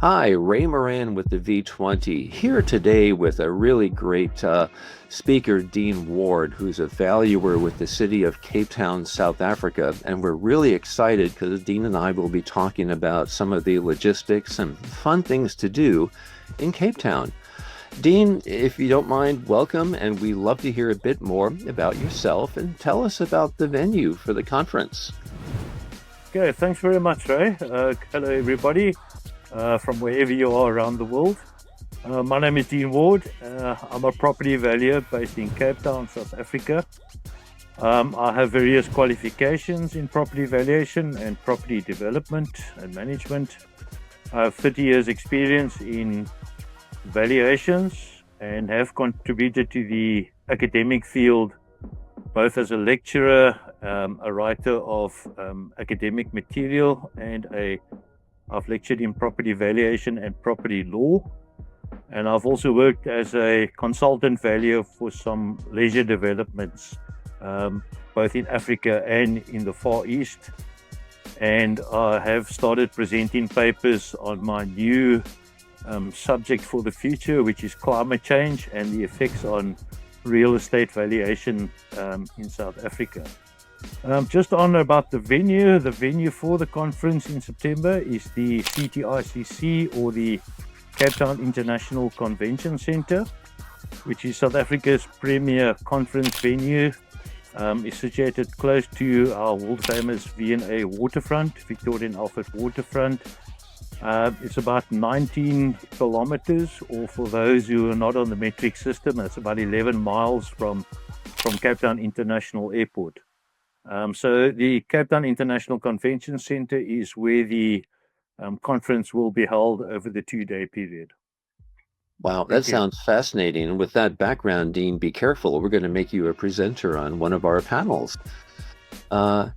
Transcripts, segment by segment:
Hi, Ray Moran with the V20, here today with a really great speaker, Dean Ward, who's a valuer with the city of Cape Town, South Africa. And we're really excited because Dean and I will be talking about some of the logistics and fun things to do in Cape Town. Dean, if you don't mind, welcome, and we love to hear a bit more about yourself and tell us about the venue for the conference. Okay, thanks very much, Ray. Hello, everybody, from wherever you are around the world. My name is Dean Ward. I'm a property valuer based in Cape Town, South Africa. I have various qualifications in property valuation and property development and management. I have 30 years experience in valuations and have contributed to the academic field both as a lecturer, a writer of academic material, and I've lectured in property valuation and property law. And I've also worked as a consultant valuer for some leisure developments, both in Africa and in the Far East. And I have started presenting papers on my new subject for the future, which is climate change and the effects on real estate valuation in South Africa. Just on about the venue for the conference in September is the CTICC, or the Cape Town International Convention Centre, which is South Africa's premier conference venue. It's situated close to our world famous V&A waterfront, Victoria and Albert waterfront. It's about 19 kilometers, or for those who are not on the metric system, it's about 11 miles from Cape Town International Airport. So the Cape Town International Convention Centre is where the conference will be held over the 2-day period. Wow, that Thank you. sounds fascinating. And with that background, Dean, be careful. We're going to make you a presenter on one of our panels. Uh,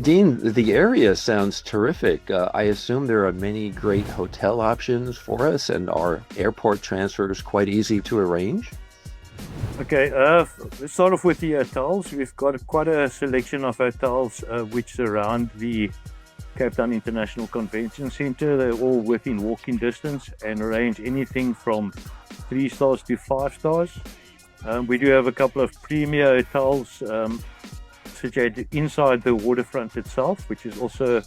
Dean, the area sounds terrific. I assume there are many great hotel options for us, and are airport transfers quite easy to arrange? Okay, let's start off with the hotels. We've got quite a selection of hotels which surround the Cape Town International Convention Centre. They're all within walking distance and range anything from 3 stars to 5 stars. We do have a couple of premier hotels situated inside the waterfront itself, which is also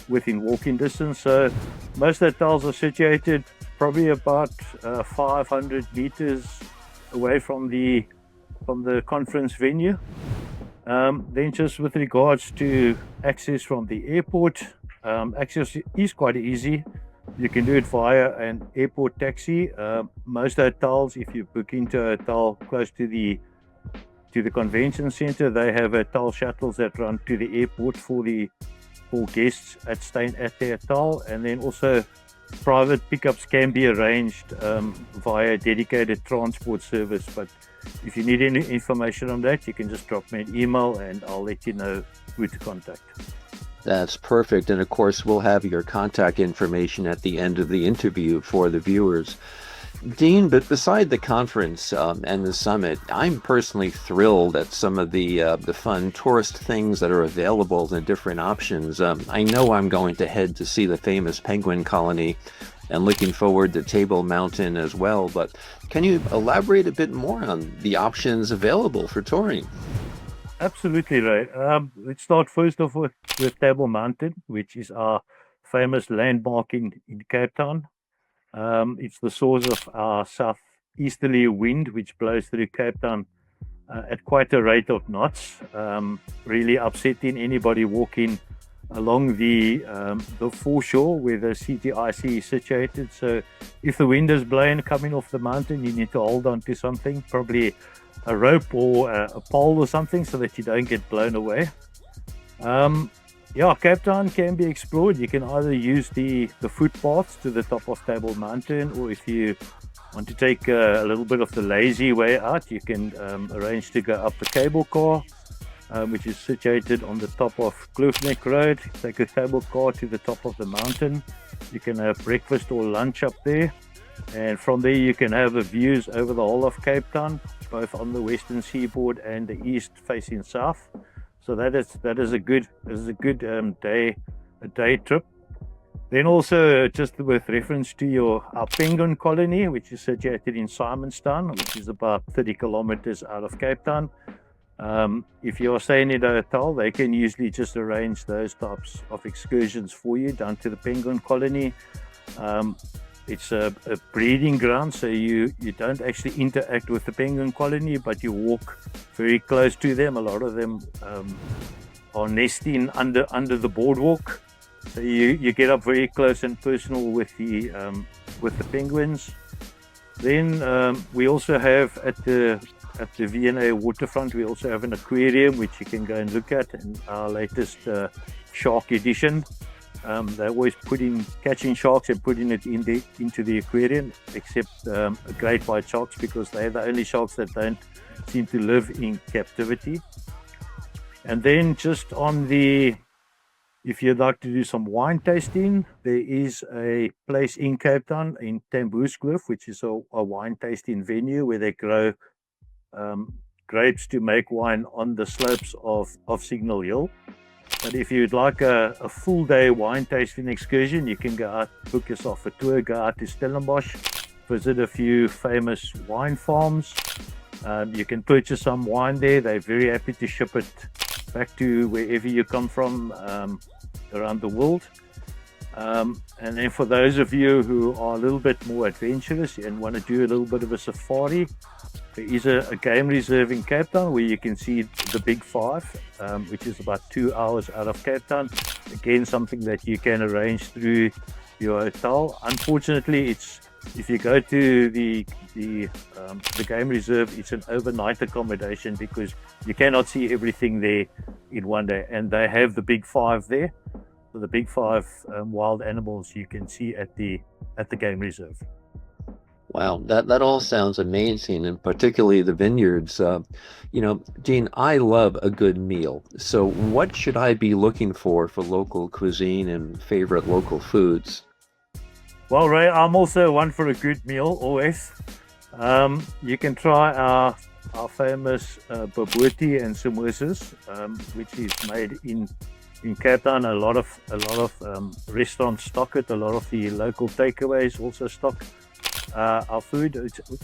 within walking distance. So most hotels are situated probably about 500 meters away from the conference venue. Then just with regards to access from the airport, access is quite easy. You can do it via an airport taxi. Most hotels, if you book into a hotel close to the convention center, they have hotel shuttles that run to the airport for guests staying at their hotel. And then also private pickups can be arranged via dedicated transport service. But if you need any information on that, you can just drop me an email and I'll let you know who to contact. That's perfect. And of course, we'll have your contact information at the end of the interview for the viewers. Dean, but beside the conference and the summit, I'm personally thrilled at some of the fun tourist things that are available and different options. I know I'm going to head to see the famous penguin colony and looking forward to Table Mountain as well. But can you elaborate a bit more on the options available for touring? Absolutely, Ray. Let's start first off with Table Mountain, which is our famous landmark in Cape Town. It's the source of our southeasterly wind, which blows through Cape Town at quite a rate of knots, really upsetting anybody walking along the foreshore where the CTIC is situated. So if the wind is blowing coming off the mountain, you need to hold on to something, probably a rope or a pole or something, so that you don't get blown away. Yeah, Cape Town can be explored. You can either use the footpaths to the top of Table Mountain, or if you want to take a little bit of the lazy way out, you can arrange to go up the cable car, which is situated on the top of Kloofneck Road. Take a cable car to the top of the mountain. You can have breakfast or lunch up there, and from there you can have the views over the whole of Cape Town, both on the western seaboard and the east facing south. So that is a good day trip. Then also, just with reference to our penguin colony, which is situated in Simonstown, which is about 30 kilometers out of Cape Town. If you're staying in a hotel, they can usually just arrange those types of excursions for you down to the penguin colony. It's a breeding ground, so you don't actually interact with the penguin colony, but you walk very close to them. A lot of them are nesting under the boardwalk, so you get up very close and personal with the penguins. Then we also have at the V&A waterfront, we also have an aquarium which you can go and look at, in our latest shark edition. They're always catching sharks and putting it into the aquarium, except great white sharks, because they're the only sharks that don't seem to live in captivity. And then just if you'd like to do some wine tasting, there is a place in Cape Town, in Tamboeskloof, which is a wine tasting venue where they grow grapes to make wine on the slopes of Signal Hill. But if you'd like a full day wine tasting excursion, you can go out, book yourself a tour, go out to Stellenbosch, visit a few famous wine farms. You can purchase some wine there. They're very happy to ship it back to wherever you come from around the world. And then for those of you who are a little bit more adventurous and want to do a little bit of a safari, there is a game reserve in Cape Town where you can see the Big Five, which is about 2 hours out of Cape Town. Again, something that you can arrange through your hotel. Unfortunately, if you go to the game reserve, it's an overnight accommodation, because you cannot see everything there in one day. And they have the Big Five there. So the Big Five wild animals you can see at the game reserve. Wow, that all sounds amazing, and particularly the vineyards. Dean, I love a good meal. So what should I be looking for local cuisine and favorite local foods? Well, Ray, I'm also one for a good meal, always. You can try our famous bobotie and samosas, which is made in Cape Town. A lot of restaurants stock it. A lot of the local takeaways also stock our food,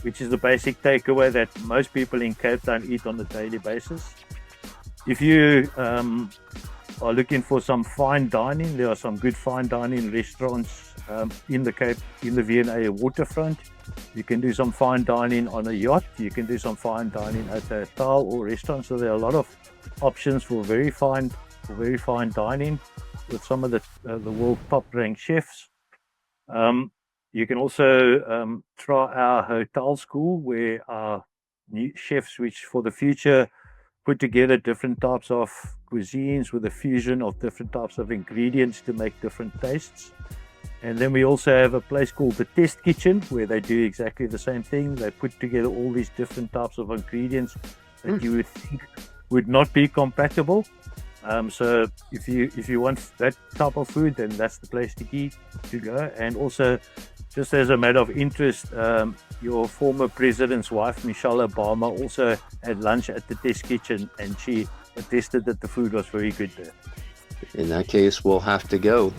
which is the basic takeaway that most people in Cape Town eat on a daily basis. If you are looking for some fine dining, there are some good fine dining restaurants in the V&A waterfront. You can do some fine dining on a yacht. You can do some fine dining at a hotel or restaurant. So there are a lot of options for very fine dining with some of the world top ranked chefs. You can also try our hotel school, where our new chefs, which for the future put together different types of cuisines with a fusion of different types of ingredients to make different tastes. And then we also have a place called the Test Kitchen, where they do exactly the same thing. They put together all these different types of ingredients that you would think would not be compatible. So if you want that type of food, then that's the place to go. And also, just as a matter of interest, your former president's wife, Michelle Obama, also had lunch at the Test Kitchen, and she attested that the food was very good there. In that case, we'll have to go.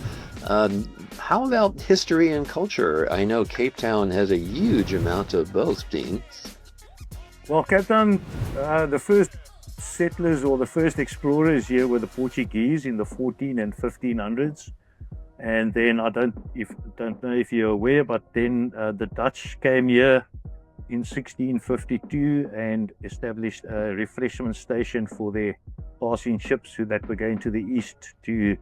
How about history and culture? I know Cape Town has a huge amount of both, Dean. Well, Cape Town, the first settlers or the first explorers here were the Portuguese in the 14 and 1500s. And then I don't know if you're aware, but then the Dutch came here in 1652 and established a refreshment station for their passing ships that were going to the east to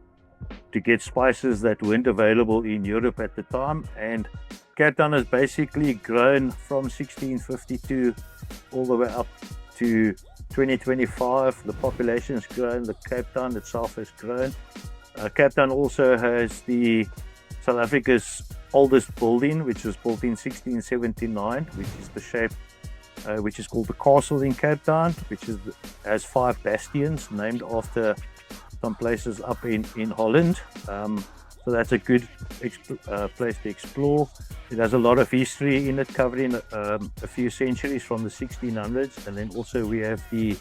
get spices that weren't available in Europe at the time. And Cape Town has basically grown from 1652 all the way up to 2025. The population has grown, the Cape Town itself has grown. Cape Town also has the South Africa's oldest building, which was built in 1679, which is the shape, which is called the Castle in Cape Town, which has 5 bastions named after some places up in Holland. So that's a good place to explore. It has a lot of history in it, covering a few centuries from the 1600s. And then also we have the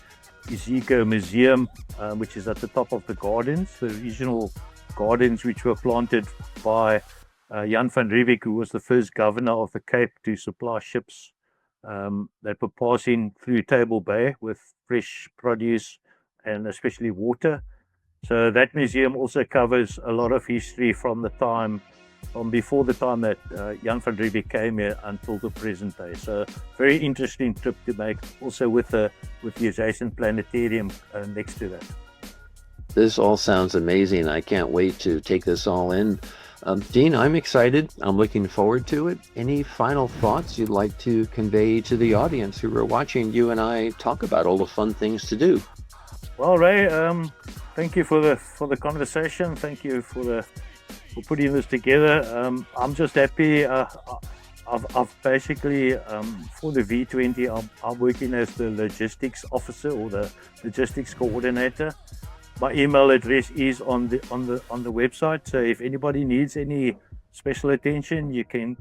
Iziko Museum, which is at the top of the gardens, the regional gardens which were planted by Jan van Riebeeck, who was the first governor of the Cape to supply ships that were passing through Table Bay with fresh produce and especially water. So that museum also covers a lot of history from before the time that Jan van Riebeeck came here until the present day. So very interesting trip to make, also with the adjacent planetarium next to that. This all sounds amazing. I can't wait to take this all in. Dean, I'm excited. I'm looking forward to it. Any final thoughts you'd like to convey to the audience who are watching you and I talk about all the fun things to do? Well, Ray, thank you for the conversation. Thank you for putting this together. I'm just happy. I've basically for the V20, I'm working as the logistics officer or the logistics coordinator. My email address is on the website. So if anybody needs any special attention, you can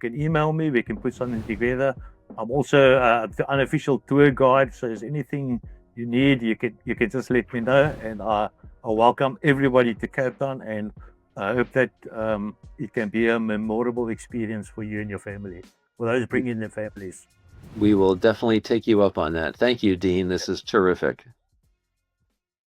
email me. We can put something together. I'm also the unofficial tour guide. So if there's anything you need, you can just let me know, and I welcome everybody to Cape Town, and I hope that it can be a memorable experience for you and your family, for those bringing their families. We will definitely take you up on that. Thank you, Dean. This is terrific.